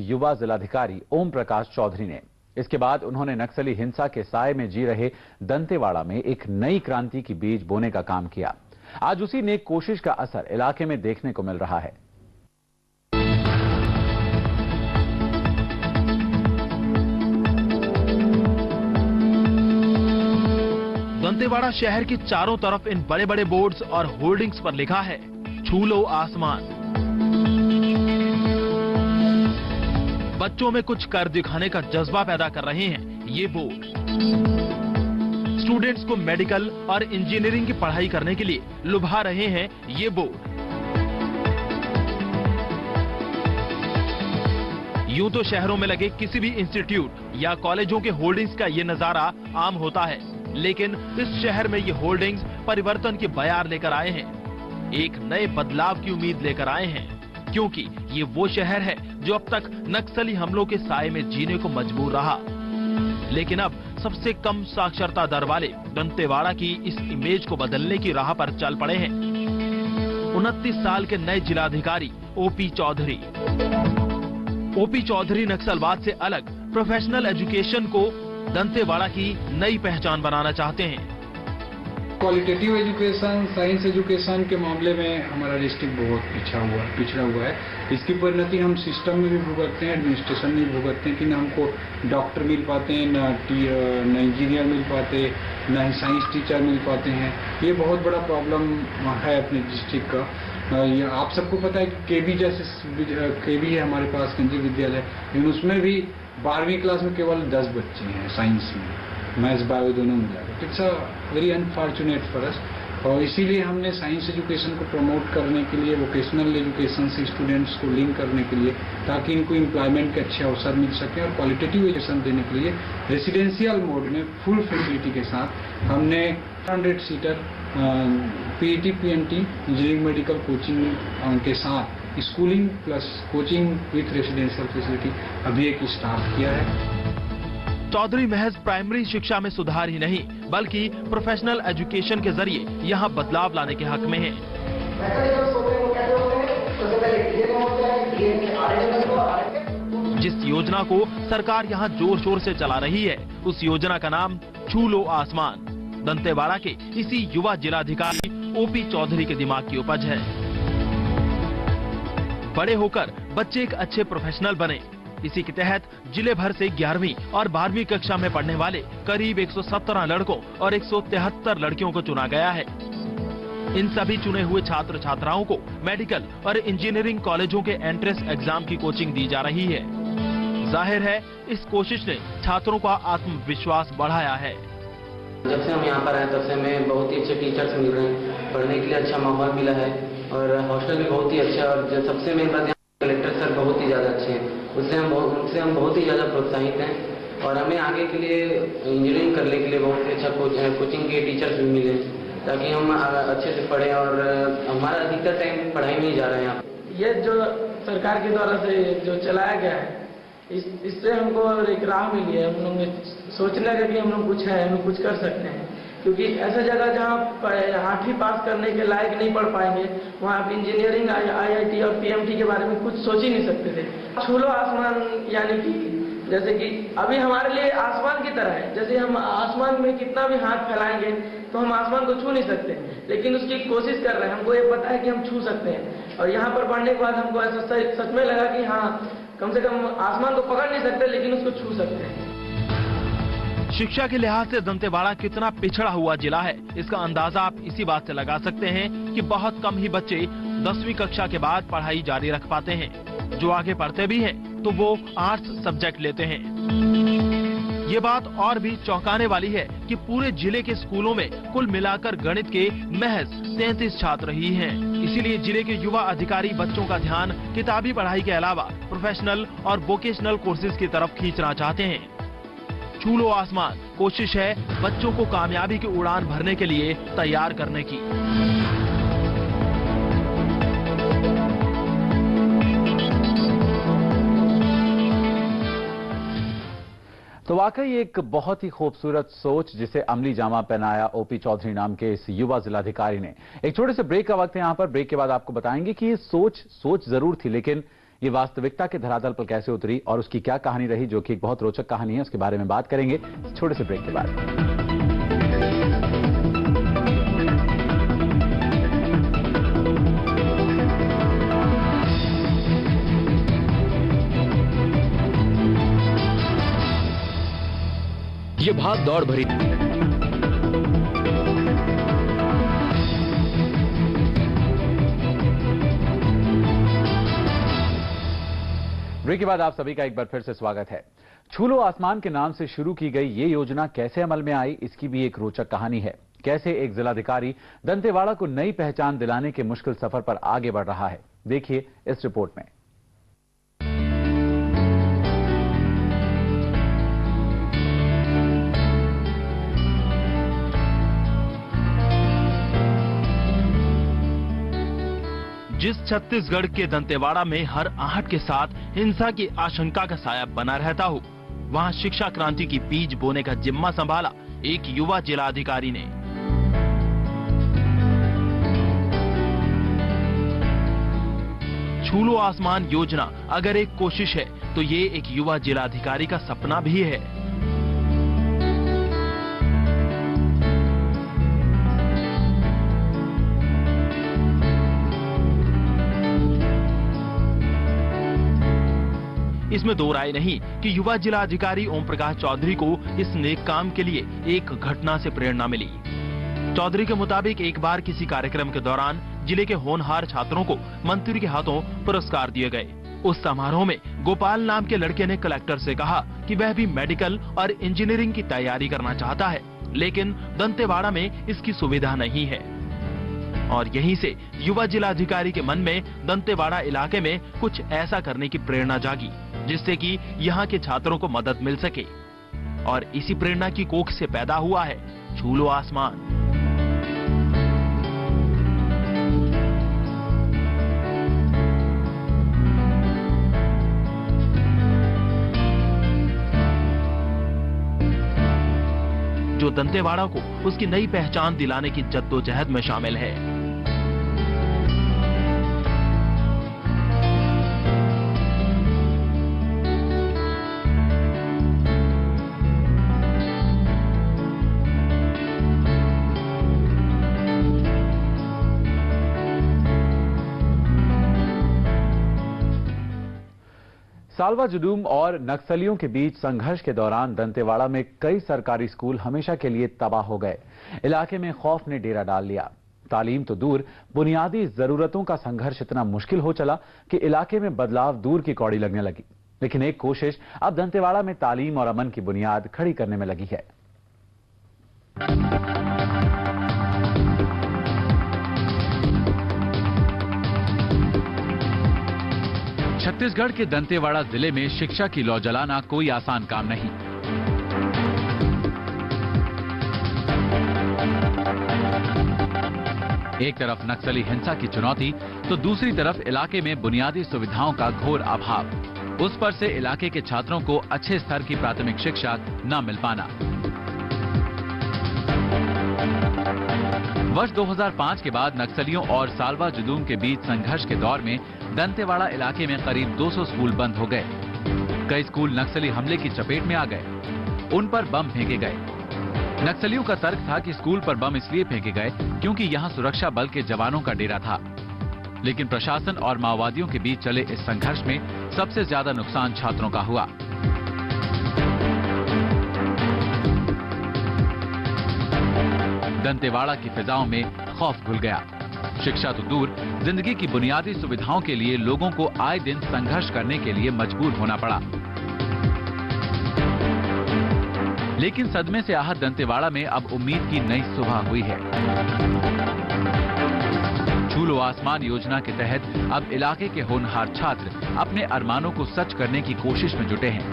युवा जिलाधिकारी ओम प्रकाश चौधरी ने। इसके बाद उन्होंने नक्सली हिंसा के साए में जी रहे दंतेवाड़ा में एक नई क्रांति की बीज बोने का काम किया। आज उसी नेक कोशिश का असर इलाके में देखने को मिल रहा है। दंतेवाड़ा शहर के चारों तरफ इन बड़े बड़े बोर्ड्स और होर्डिंग्स पर लिखा है, छू लो आसमान। बच्चों में कुछ कर दिखाने का जज्बा पैदा कर रहे हैं ये बोर्ड। स्टूडेंट्स को मेडिकल और इंजीनियरिंग की पढ़ाई करने के लिए लुभा रहे हैं ये बोर्ड। यूं तो शहरों में लगे किसी भी इंस्टीट्यूट या कॉलेजों के होर्डिंग्स का ये नजारा आम होता है, लेकिन इस शहर में ये होर्डिंग्स परिवर्तन की बयार लेकर आए हैं। एक नए बदलाव की उम्मीद लेकर आए हैं, क्योंकि ये वो शहर है जो अब तक नक्सली हमलों के साए में जीने को मजबूर रहा। लेकिन अब सबसे कम साक्षरता दर वाले दंतेवाड़ा की इस इमेज को बदलने की राह पर चल पड़े हैं 29 साल के नए जिलाधिकारी ओपी चौधरी। ओपी चौधरी नक्सलवाद से अलग प्रोफेशनल एजुकेशन को दंतेवाड़ा की नई पहचान बनाना चाहते हैं। क्वालिटेटिव एजुकेशन, साइंस एजुकेशन के मामले में हमारा डिस्ट्रिक्ट बहुत पिछड़ा हुआ है। इसकी परिणति हम सिस्टम में भी भुगतते हैं, एडमिनिस्ट्रेशन में भी भुगतते हैं कि न हमको डॉक्टर मिल पाते हैं, न इंजीनियर मिल पाते, न ही साइंस टीचर मिल पाते हैं। ये बहुत बड़ा प्रॉब्लम है अपने डिस्ट्रिक्ट का। आप सबको पता है कि केबी है हमारे पास, केंद्रीय विद्यालय, लेकिन उसमें भी 12वीं क्लास में केवल 10 बच्चे हैं साइंस में, मैथ्स बायो दोनों मिलाकर। It's a very unfortunate for us. और इसीलिए हमने साइंस एजुकेशन को प्रमोट करने के लिए, वोकेशनल एजुकेशन से स्टूडेंट्स को लिंक करने के लिए, ताकि इनको एम्प्लॉयमेंट के अच्छे अवसर मिल सके, और क्वालिटेटिव एजुकेशन देने के लिए रेसिडेंशियल मोड में फुल फैसिलिटी के साथ हमने 100 seater PET PNT engineering medical coaching के साथ schooling plus coaching with residential facility अभी एक स्टार्ट किया है। चौधरी महज प्राइमरी शिक्षा में सुधार ही नहीं, बल्कि प्रोफेशनल एजुकेशन के जरिए यहां बदलाव लाने के हक में हैं। जिस योजना को सरकार यहां जोर शोर से चला रही है, उस योजना का नाम छू लो आसमान दंतेवाड़ा के इसी युवा जिलाधिकारी ओपी चौधरी के दिमाग की उपज है। बड़े होकर बच्चे एक अच्छे प्रोफेशनल बने, इसी के तहत जिले भर से 11वीं और 12वीं कक्षा में पढ़ने वाले करीब 117 लड़कों और 173 लड़कियों को चुना गया है। इन सभी चुने हुए छात्र छात्राओं को मेडिकल और इंजीनियरिंग कॉलेजों के एंट्रेंस एग्जाम की कोचिंग दी जा रही है। जाहिर है इस कोशिश ने छात्रों का आत्मविश्वास बढ़ाया है। जब से हम यहाँ पर आए तब से हमें बहुत ही अच्छे टीचर्स मिल रहे हैं, पढ़ने के लिए अच्छा माहौल मिला है, और हॉस्टल भी बहुत ही अच्छा है। और सबसे मेन बात, कलेक्टर सर बहुत ही ज्यादा अच्छे हैं, उनसे हम बहुत ही ज्यादा प्रोत्साहित हैं। और हमें आगे के लिए इंजीनियरिंग करने के लिए बहुत ही अच्छा कोचिंग के टीचर्स भी मिले, ताकि हम अच्छे से पढ़ें, और हमारा अधिकतर टाइम पढ़ाई में ही जा रहे हैं। ये जो सरकार के द्वारा से जो चलाया गया है, इससे हमको एक राह मिली है। हम लोग सोचने का कि हम लोग कुछ है, हम लोग कुछ कर सकते हैं, क्योंकि ऐसा जगह जहाँ 8वीं पास करने के लायक नहीं पढ़ पाएंगे, वहाँ आप इंजीनियरिंग, आईआईटी और पीएमटी के बारे में कुछ सोच ही नहीं सकते थे। छू लो आसमान, यानी कि जैसे कि अभी हमारे लिए आसमान की तरह है। जैसे हम आसमान में कितना भी हाथ फैलाएंगे तो हम आसमान को छू नहीं सकते, लेकिन उसकी कोशिश कर रहे हैं। हमको ये पता है कि हम छू सकते हैं, और यहाँ पर पढ़ने के बाद हमको ऐसा सच में लगा कि हाँ, कम से कम आसमान को पकड़ नहीं सकते, लेकिन उसको छू सकते हैं। शिक्षा के लिहाज से दंतेवाड़ा कितना पिछड़ा हुआ जिला है, इसका अंदाजा आप इसी बात से लगा सकते हैं कि बहुत कम ही बच्चे 10वीं कक्षा के बाद पढ़ाई जारी रख पाते हैं। जो आगे पढ़ते भी हैं तो वो आर्ट्स सब्जेक्ट लेते हैं। ये बात और भी चौंकाने वाली है कि पूरे जिले के स्कूलों में कुल मिलाकर गणित के महज 33 छात्र ही हैं। इसीलिए जिले के युवा अधिकारी बच्चों का ध्यान किताबी पढ़ाई के अलावा प्रोफेशनल और वोकेशनल कोर्सेज की तरफ खींचना चाहते हैं। छू लो आसमान कोशिश है बच्चों को कामयाबी की उड़ान भरने के लिए तैयार करने की। तो वाकई एक बहुत ही खूबसूरत सोच जिसे अमली जामा पहनाया ओपी चौधरी नाम के इस युवा जिलाधिकारी ने। एक छोटे से ब्रेक का वक्त है यहाँ पर। ब्रेक के बाद आपको बताएंगे कि ये सोच जरूर थी, लेकिन ये वास्तविकता के धरातल पर कैसे उतरी और उसकी क्या कहानी रही, जो कि एक बहुत रोचक कहानी है, उसके बारे में बात करेंगे छोटे से ब्रेक के बाद। ये भाग दौड़ भरी ब्रेक के बाद आप सभी का एक बार फिर से स्वागत है। छू लो आसमान के नाम से शुरू की गई ये योजना कैसे अमल में आई, इसकी भी एक रोचक कहानी है। कैसे एक जिलाधिकारी दंतेवाड़ा को नई पहचान दिलाने के मुश्किल सफर पर आगे बढ़ रहा है, देखिए इस रिपोर्ट में। जिस छत्तीसगढ़ के दंतेवाड़ा में हर आहट के साथ हिंसा की आशंका का साया बना रहता हो, वहां शिक्षा क्रांति की बीज बोने का जिम्मा संभाला एक युवा जिलाधिकारी ने। छू लो आसमान योजना अगर एक कोशिश है तो ये एक युवा जिलाधिकारी का सपना भी है। इसमें दो राय नहीं कि युवा जिला अधिकारी ओम प्रकाश चौधरी को इस नेक काम के लिए एक घटना से प्रेरणा मिली। चौधरी के मुताबिक एक बार किसी कार्यक्रम के दौरान जिले के होनहार छात्रों को मंत्री के हाथों पुरस्कार दिए गए। उस समारोह में गोपाल नाम के लड़के ने कलेक्टर से कहा कि वह भी मेडिकल और इंजीनियरिंग की तैयारी करना चाहता है, लेकिन दंतेवाड़ा में इसकी सुविधा नहीं है। और यहीं से युवा जिलाधिकारी के मन में दंतेवाड़ा इलाके में कुछ ऐसा करने की प्रेरणा जागी जिससे कि यहाँ के छात्रों को मदद मिल सके। और इसी प्रेरणा की कोख से पैदा हुआ है छू लो आसमान। जो दंतेवाड़ा को उसकी नई पहचान दिलाने की जद्दोजहद में शामिल है। सालवा जुलूम और नक्सलियों के बीच संघर्ष के दौरान दंतेवाड़ा में कई सरकारी स्कूल हमेशा के लिए तबाह हो गए। इलाके में खौफ ने डेरा डाल लिया। तालीम तो दूर, बुनियादी जरूरतों का संघर्ष इतना मुश्किल हो चला कि इलाके में बदलाव दूर की कौड़ी लगने लगी। लेकिन एक कोशिश अब दंतेवाड़ा में तालीम और अमन की बुनियाद खड़ी करने में लगी है। छत्तीसगढ़ के दंतेवाड़ा जिले में शिक्षा की लौ जलाना कोई आसान काम नहीं। एक तरफ नक्सली हिंसा की चुनौती तो दूसरी तरफ इलाके में बुनियादी सुविधाओं का घोर अभाव। उस पर से इलाके के छात्रों को अच्छे स्तर की प्राथमिक शिक्षा न मिल पाना। वर्ष 2005 के बाद नक्सलियों और सालवा जुलूम के बीच संघर्ष के दौर में दंतेवाड़ा इलाके में करीब 200 स्कूल बंद हो गए। कई स्कूल नक्सली हमले की चपेट में आ गए। उन पर बम फेंके गए। नक्सलियों का तर्क था कि स्कूल पर बम इसलिए फेंके गए क्योंकि यहां सुरक्षा बल के जवानों का डेरा था। लेकिन प्रशासन और माओवादियों के बीच चले इस संघर्ष में सबसे ज्यादा नुकसान छात्रों का हुआ। दंतेवाड़ा की फिजाओं में खौफ घुल गया। शिक्षा तो दूर, जिंदगी की बुनियादी सुविधाओं के लिए लोगों को आए दिन संघर्ष करने के लिए मजबूर होना पड़ा। लेकिन सदमे से आहत दंतेवाड़ा में अब उम्मीद की नई सुबह हुई है। छू लो आसमान योजना के तहत अब इलाके के होनहार छात्र अपने अरमानों को सच करने की कोशिश में जुटे हैं।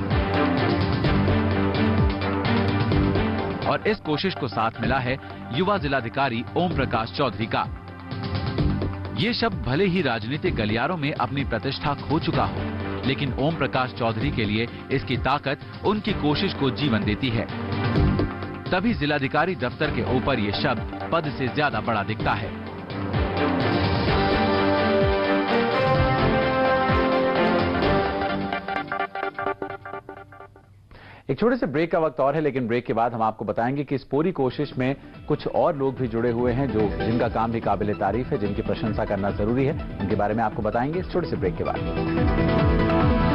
और इस कोशिश को साथ मिला है युवा जिलाधिकारी ओम प्रकाश चौधरी का। ये शब्द भले ही राजनीतिक गलियारों में अपनी प्रतिष्ठा खो चुका हो, लेकिन ओम प्रकाश चौधरी के लिए इसकी ताकत उनकी कोशिश को जीवन देती है। तभी जिलाधिकारी दफ्तर के ऊपर ये शब्द पद से ज्यादा बड़ा दिखता है। एक छोटे से ब्रेक का वक्त और है, लेकिन ब्रेक के बाद हम आपको बताएंगे कि इस पूरी कोशिश में कुछ और लोग भी जुड़े हुए हैं जिनका काम भी काबिल तारीफ है, जिनकी प्रशंसा करना जरूरी है। उनके बारे में आपको बताएंगे इस छोटे से ब्रेक के बाद।